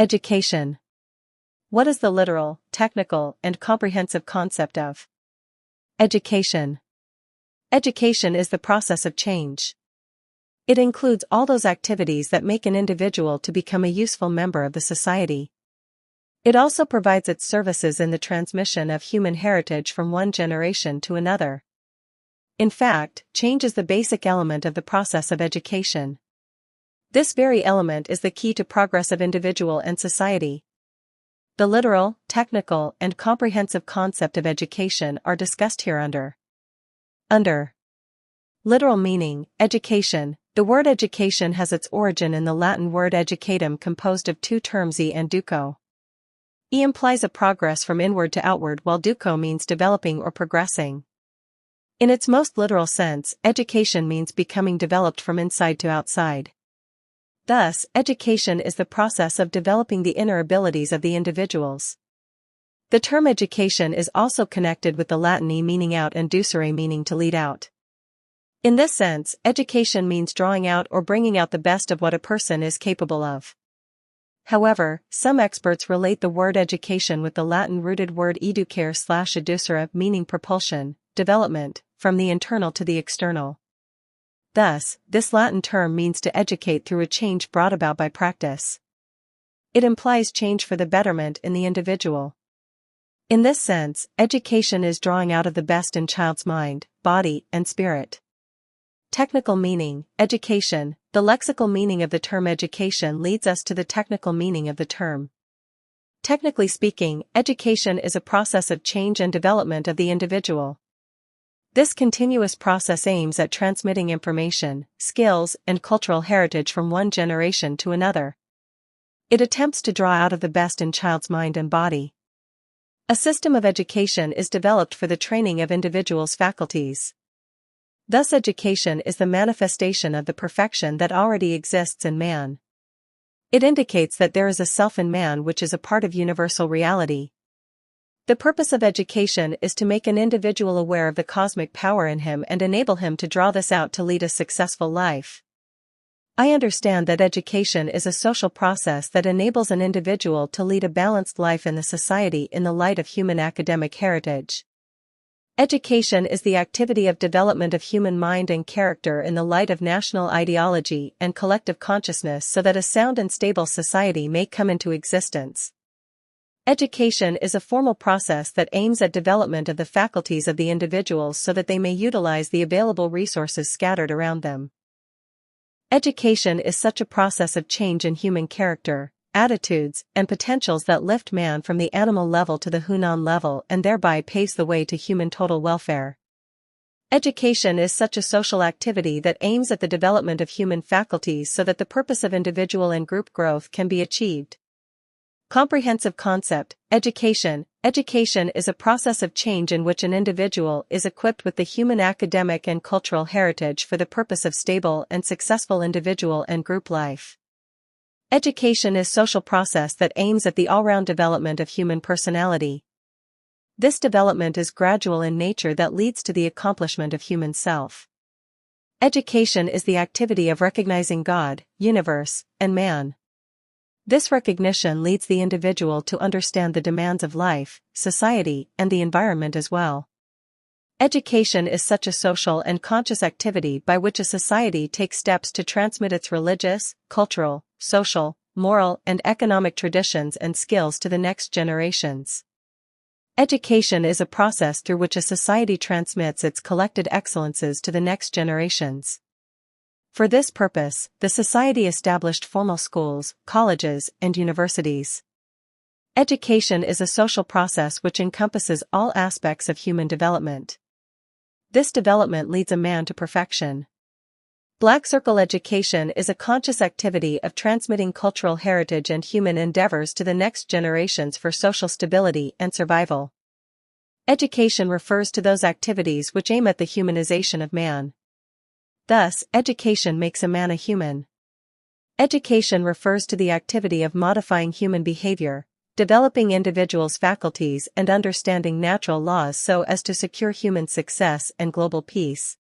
Education. What is the literal, technical, and comprehensive concept of education? Education is the process of change. It includes all those activities that make an individual to become a useful member of the society. It also provides its services in the transmission of human heritage from one generation to another. In fact, change is the basic element of the process of education. This very element is the key to progress of individual and society. The literal, technical, and comprehensive concept of education are discussed hereunder. Under literal meaning, education. The word education has its origin in the Latin word educatum, composed of two terms e and duco. E implies a progress from inward to outward, while duco means developing or progressing. In its most literal sense, education means becoming developed from inside to outside. Thus, education is the process of developing the inner abilities of the individuals. The term education is also connected with the Latin e meaning out and ducere meaning to lead out. In this sense, education means drawing out or bringing out the best of what a person is capable of. However, some experts relate the word education with the Latin-rooted word educare/educere meaning propulsion, development, from the internal to the external. Thus, this Latin term means to educate through a change brought about by practice. It implies change for the betterment in the individual. In this sense, education is drawing out of the best in child's mind, body, and spirit. Technical meaning, education. The lexical meaning of the term education leads us to the technical meaning of the term. Technically speaking, education is a process of change and development of the individual. This continuous process aims at transmitting information, skills, and cultural heritage from one generation to another. It attempts to draw out of the best in child's mind and body. A system of education is developed for the training of individuals' faculties. Thus, education is the manifestation of the perfection that already exists in man. It indicates that there is a self in man which is a part of universal reality. The purpose of education is to make an individual aware of the cosmic power in him and enable him to draw this out to lead a successful life. I understand that education is a social process that enables an individual to lead a balanced life in the society in the light of human academic heritage. Education is the activity of development of human mind and character in the light of national ideology and collective consciousness so that a sound and stable society may come into existence. Education is a formal process that aims at development of the faculties of the individuals so that they may utilize the available resources scattered around them. Education is such a process of change in human character, attitudes, and potentials that lift man from the animal level to the Hunan level and thereby paves the way to human total welfare. Education is such a social activity that aims at the development of human faculties so that the purpose of individual and group growth can be achieved. Comprehensive concept, education. Education is a process of change in which an individual is equipped with the human academic and cultural heritage for the purpose of stable and successful individual and group life. Education is a social process that aims at the all-round development of human personality. This development is gradual in nature that leads to the accomplishment of human self. Education is the activity of recognizing God, universe, and man. This recognition leads the individual to understand the demands of life, society, and the environment as well. Education is such a social and conscious activity by which a society takes steps to transmit its religious, cultural, social, moral, and economic traditions and skills to the next generations. Education is a process through which a society transmits its collected excellences to the next generations. For this purpose, the society established formal schools, colleges, and universities. Education is a social process which encompasses all aspects of human development. This development leads a man to perfection. Black Circle education is a conscious activity of transmitting cultural heritage and human endeavors to the next generations for social stability and survival. Education refers to those activities which aim at the humanization of man. Thus, education makes a man a human. Education refers to the activity of modifying human behavior, developing individuals' faculties and understanding natural laws so as to secure human success and global peace.